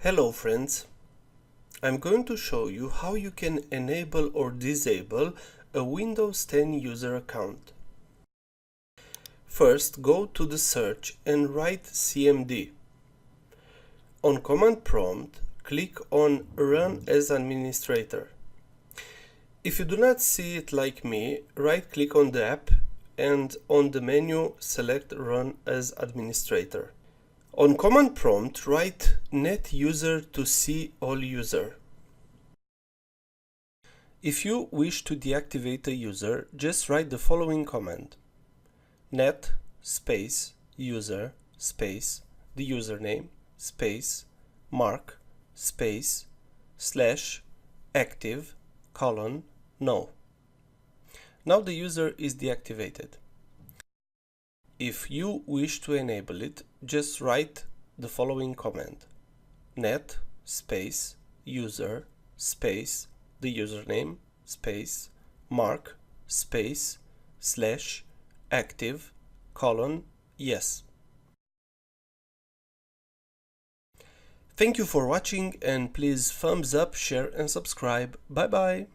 Hello friends, I'm going to show you how you can enable or disable a Windows 10 user account. First, go to the search and write CMD. On command prompt, click on Run as Administrator. If you do not see it like me, right-click on the app and on the menu select Run as Administrator. On command prompt, write net user to see all user. If you wish to deactivate a user, just write the following command: net space user space the username space mark space /active : no. Now the user is deactivated. If you wish to enable it, just write the following command: net space user space the username space mark space /active : yes. Thank you for watching, and please thumbs up, share and subscribe. Bye bye.